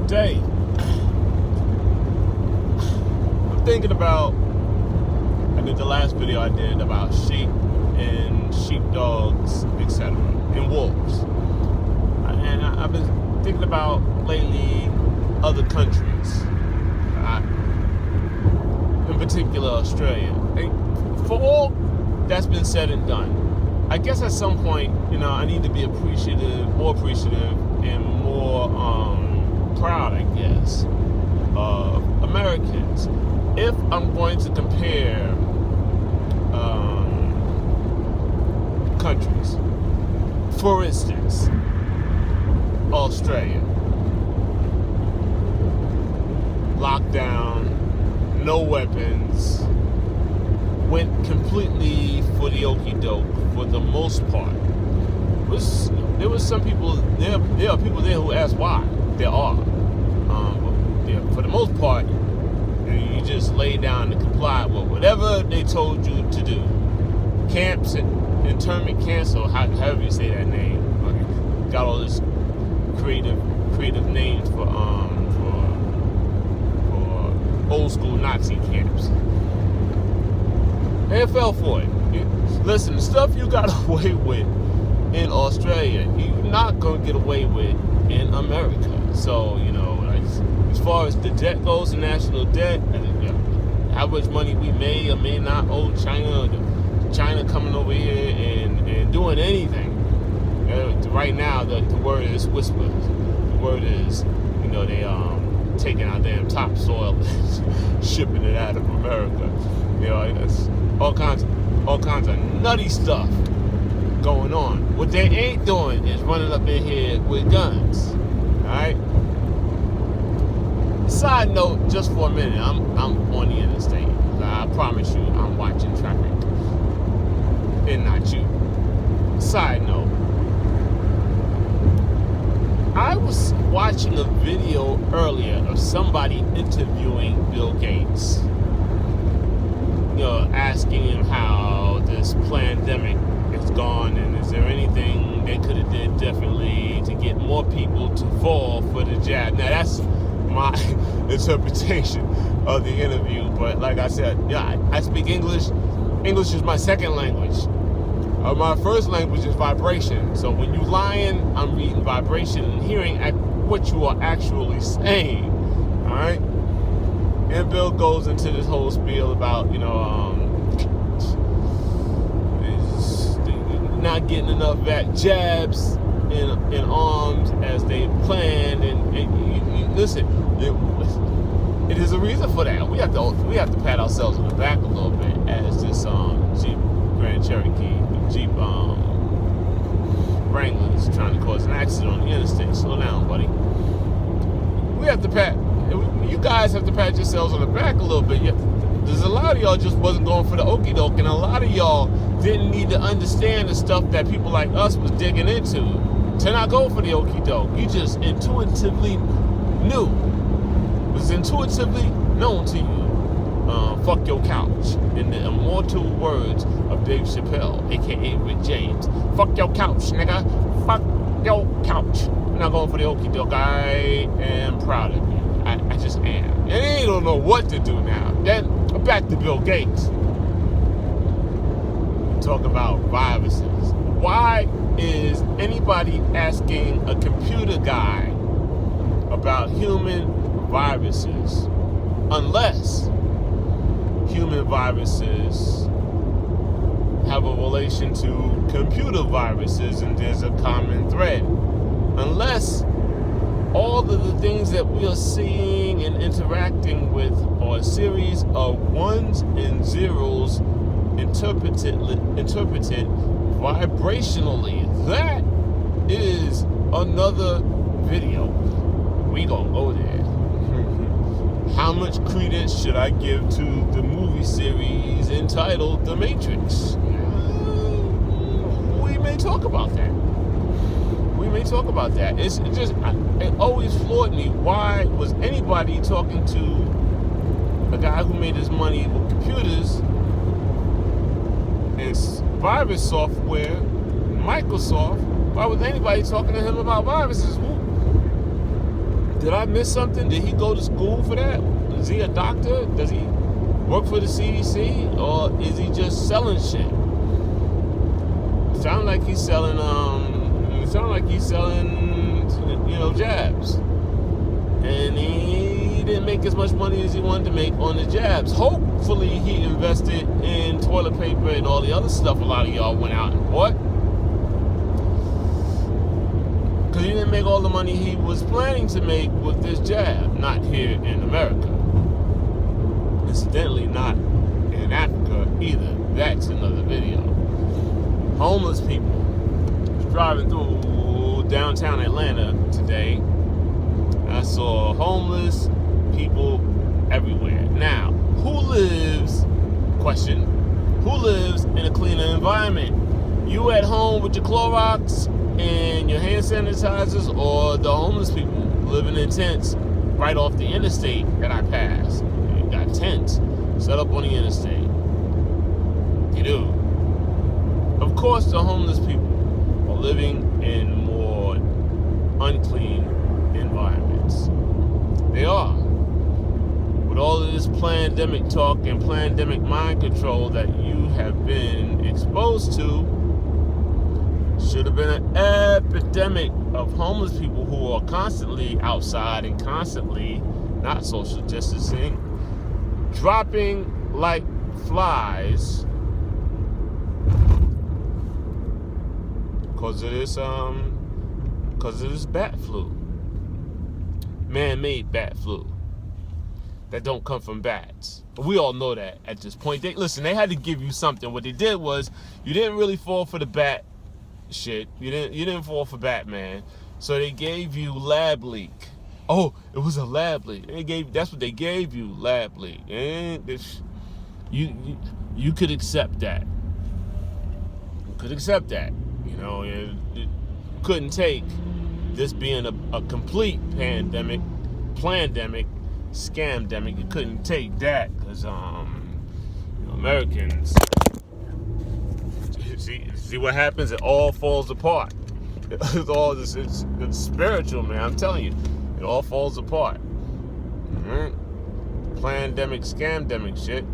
Today, I'm thinking about, I think the last video I did about sheep and sheepdogs, etc., and wolves. And I've been thinking about lately other countries, in particular Australia. For all that's been said and done, I guess at some point, I need to be more appreciative, and more proud, I guess, of Americans. If I'm going to compare countries, for instance, Australia, lockdown, no weapons, went completely for the okie doke for the most part. There was some people there. There are people there who ask why. There are, but for the most part, you just lay down and comply with whatever they told you to do. Camps and internment camps, or however you say that name. Got all this creative names for old school Nazi camps. They fell for it. Listen, the stuff you got away with in Australia, you're not gonna get away with in America. So, as far as the debt goes, the national debt, how much money we may or may not owe China, China coming over here and doing anything. Right now, the word is whispers. The word is, they taking our damn topsoil and shipping it out of America. It's all kinds of nutty stuff going on. What they ain't doing is running up in here with guns. Alright? Side note, just for a minute, I'm on the interstate. I promise you, I'm watching traffic. And not you. Side note, I was watching a video earlier of somebody interviewing Bill Gates. Asking him how this pandemic is gone, and is there anything they could have did differently to get more people to fall for the jab. Now that's my interpretation of the interview, but like I said, I speak English. English is my second language. My first language is vibration. So when you lying, I'm reading vibration and hearing what you are actually saying. All right. And Bill goes into this whole spiel about not getting enough jabs in arms as they planned, and listen, it is a reason for that. We have to pat ourselves on the back a little bit as this Jeep Grand Cherokee, Jeep Wrangler is trying to cause an accident on the interstate. Slow down, buddy. You guys have to pat yourselves on the back a little bit. There's a lot of y'all just wasn't going for the okie doke, and a lot of y'all didn't need to understand the stuff that people like us was digging into to not go for the okie doke. You just intuitively knew. It was intuitively known to you. Fuck your couch. In the immortal words of Dave Chappelle, aka Rick James. Fuck your couch, nigga. Fuck your couch. I'm not going for the okie doke. I am proud of you. I just am. And they don't know what to do now. Then back to Bill Gates. Talk about viruses. Why is anybody asking a computer guy about human viruses unless human viruses have a relation to computer viruses and there's a common thread? Unless all of the things that we are seeing and interacting with are a series of ones and zeros interpreted vibrationally. That is another video. We gonna go there. How much credence should I give to the movie series entitled The Matrix? We may talk about that. It always floored me. Why was anybody talking to a guy who made his money with computers and virus software, Microsoft? Why was anybody talking to him about viruses? Did I miss something? Did he go to school for that? Is he a doctor? Does he work for the CDC? Or is he just selling shit? Sound like he's selling jabs. And he didn't make as much money as he wanted to make on the jabs. Hopefully he invested in toilet paper and all the other stuff a lot of y'all went out and bought. Because he didn't make all the money he was planning to make with this jab. Not here in America. Incidentally, not in Africa either. That's another video. Homeless people. I was driving through downtown Atlanta today. I saw homeless people everywhere. Now, who lives in a cleaner environment? You at home with your Clorox and your hand sanitizers, or the homeless people living in tents right off the interstate that I passed? You got tents set up on the interstate. You do. Of course, the homeless people are living in more unclean environments. They are. With all of this pandemic talk and pandemic mind control that you have been exposed to, should have been an epidemic of homeless people who are constantly outside and constantly not social distancing, dropping like flies because of this bat flu, man-made bat flu that don't come from bats. We all know that at this point. They had to give you something. What they did was, you didn't really fall for the bat shit. You didn't fall for Batman. So they gave you lab leak. Oh, it was a lab leak. That's what they gave you, lab leak. And you could accept that. You could accept that. You know, it couldn't take this being a complete pandemic, scamdemic. You couldn't take that because Americans. See what happens? It all falls apart. It's spiritual, man. I'm telling you, it all falls apart. Pandemic, scamdemic shit.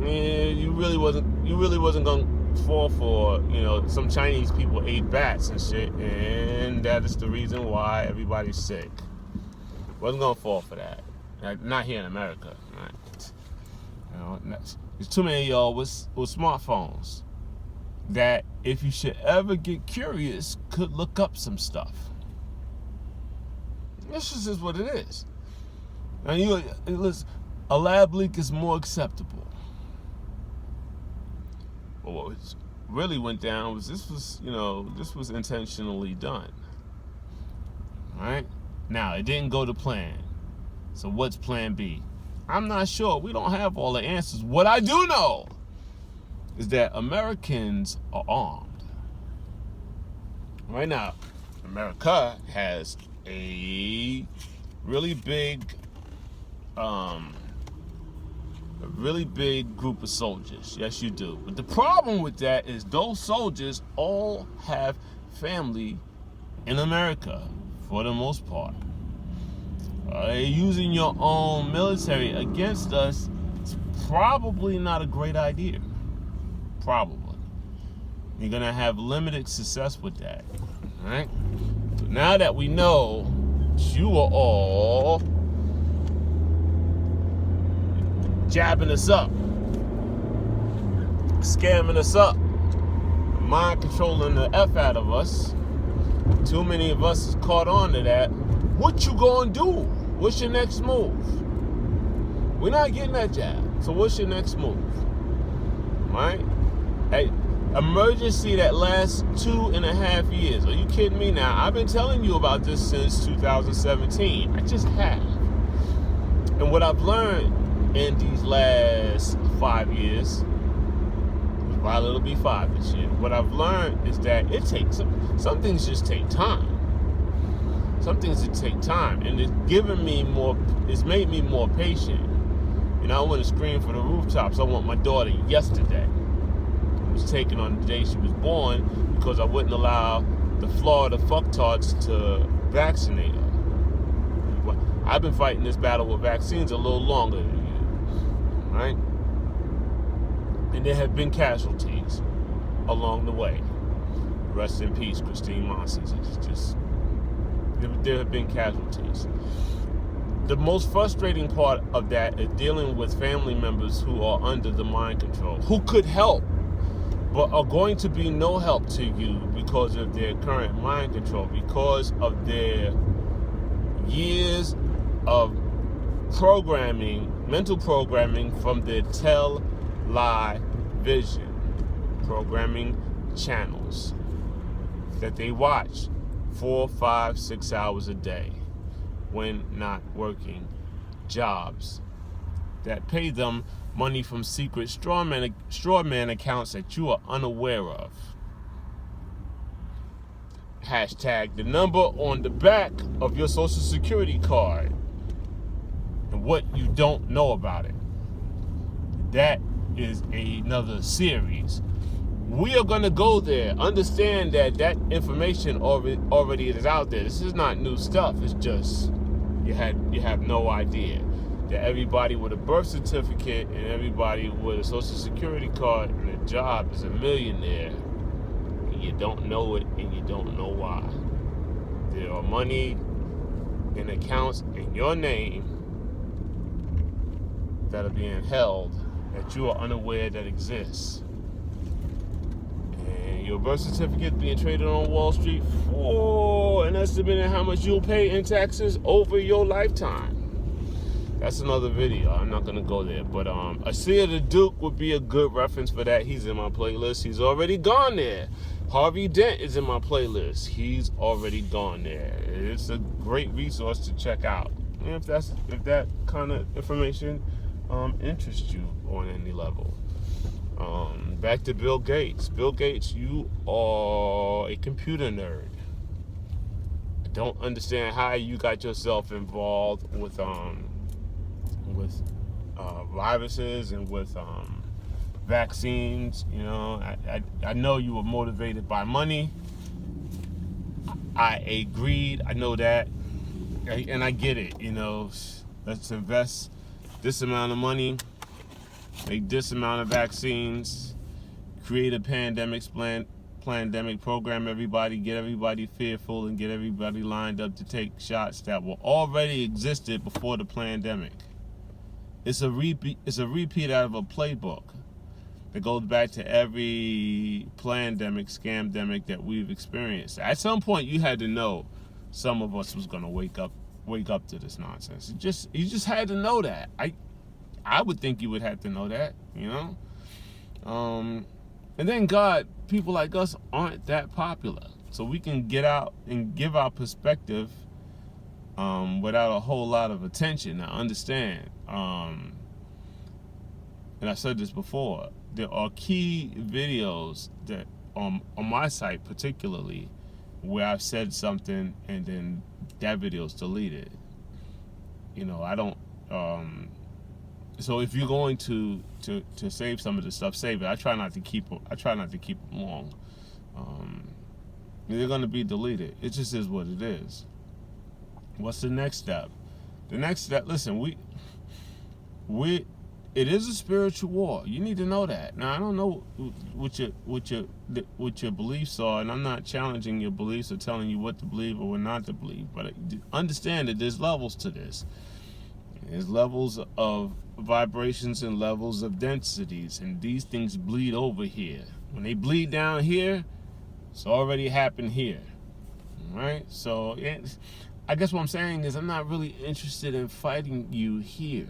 Man, you really wasn't gonna fall for, some Chinese people ate bats and shit, and that is the reason why everybody's sick. Wasn't gonna fall for that. Not here in America. Right? There's too many of y'all with smartphones that, if you should ever get curious, could look up some stuff. This just is what it is. And listen, a lab leak is more acceptable. But what really went down was this was intentionally done. All right? Now, it didn't go to plan. So what's plan B? I'm not sure. We don't have all the answers. What I do know is that Americans are armed. Right now, America has a really big group of soldiers. Yes, you do. But the problem with that is those soldiers all have family in America, for the most part. Using your own military against us is probably not a great idea. Probably. You're going to have limited success with that. All right? So now that we know you are all jabbing us up, scamming us up, mind controlling the F out of us, too many of us is caught on to that. What you gonna do? What's your next move? We're not getting that jab. So what's your next move? Right? Hey, emergency that lasts 2.5 years. Are you kidding me now? I've been telling you about this since 2017. I just have. And what I've learned in these last 5 years, while it'll be 5 this year, what I've learned is that it takes some things just take time. Some things that take time, and it's made me more patient. I want to scream for the rooftops. I want my daughter yesterday. It was taken on the day she was born because I wouldn't allow the Florida fucktards to vaccinate her. I've been fighting this battle with vaccines a little longer than you, right? And there have been casualties along the way. Rest in peace, Christine Monses. It's just, there have been casualties. The most frustrating part of that is dealing with family members who are under the mind control, who could help, but are going to be no help to you because of their current mind control, because of their years of programming, mental programming from their lie vision, programming channels that they watch 4, 5, 6 hours a day when not working, jobs that pay them money from secret straw man accounts that you are unaware of. Hashtag the number on the back of your Social Security card and what you don't know about it. That is another series. We are going to go there. Understand that information already is out there. This is not new stuff. It's just you have no idea that everybody with a birth certificate and everybody with a Social Security card and a job is a millionaire. And you don't know it, and you don't know why. There are money in accounts in your name that are being held that you are unaware that exists. And your birth certificate being traded on Wall Street for an estimate of how much you'll pay in taxes over your lifetime. That's another video. I'm not going to go there. But Asir the Duke would be a good reference for that. He's in my playlist. He's already gone there. Harvey Dent is in my playlist. He's already gone there. It's a great resource to check out. And if that kind of information interests you on any level. Back to Bill Gates. Bill Gates, you are a computer nerd. I don't understand how you got yourself involved with viruses and with vaccines. You know, I know you were motivated by money. I agreed. I know that, and I get it. You know, let's invest this amount of money, make this amount of vaccines, create a pandemic program everybody, get everybody fearful, and get everybody lined up to take shots that were already existed before the pandemic. It's a repeat out of a playbook that goes back to every pandemic, scamdemic that we've experienced. At some point, you had to know some of us was going to wake up to this nonsense. You just had to know that. I would think you would have to know that, you know. And then people like us aren't that popular, so we can get out and give our perspective without a whole lot of attention. Now, understand, and I said this before, there are key videos that on my site particularly where I've said something and then that video is deleted. You know, I don't. So if you're going to save some of the stuff, save it. I try not to keep them long. They're going to be deleted. It just is what it is. What's the next step? The next step. Listen, it is a spiritual war. You need to know that. Now, I don't know what your beliefs are, and I'm not challenging your beliefs or telling you what to believe or what not to believe. But understand that there's levels to this. There's levels of vibrations and levels of densities, and these things bleed over here. When they bleed down here, it's already happened here. All right? So I guess what I'm saying is I'm not really interested in fighting you here.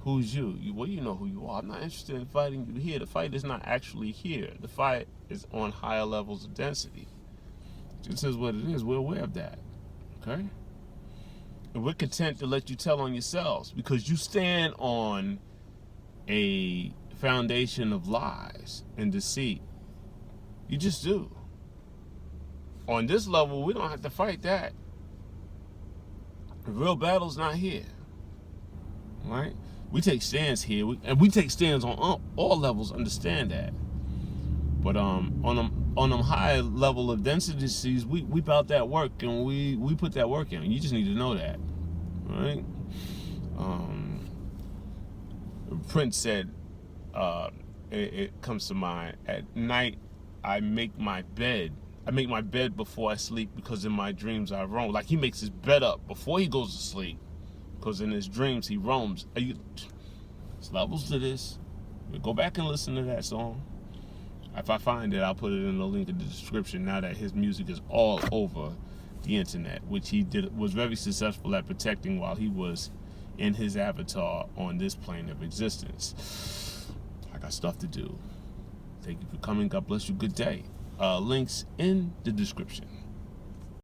Who's you? Well, you know who you are. I'm not interested in fighting you here. The fight is not actually here. The fight is on higher levels of density. It just is what it is. We're aware of that. Okay? And we're content to let you tell on yourselves because you stand on a foundation of lies and deceit. You just do. On this level, we don't have to fight that. The real battle's not here. Right? We take stands here, and we take stands on all levels, understand that. But on them high level of densities, we bout that work, and we put that work in. You just need to know that. right? Prince said, it comes to mind, at night I make my bed. I make my bed before I sleep because in my dreams I roam. Like he makes his bed up before he goes to sleep because in his dreams he roams. There's levels to this. Go back and listen to that song. If I find it, I'll put it in the link in the description now that his music is all over the internet, which he was very successful at protecting while he was in his avatar on this plane of existence. I got stuff to do. Thank you for coming. God bless you. Good day. Links in the description.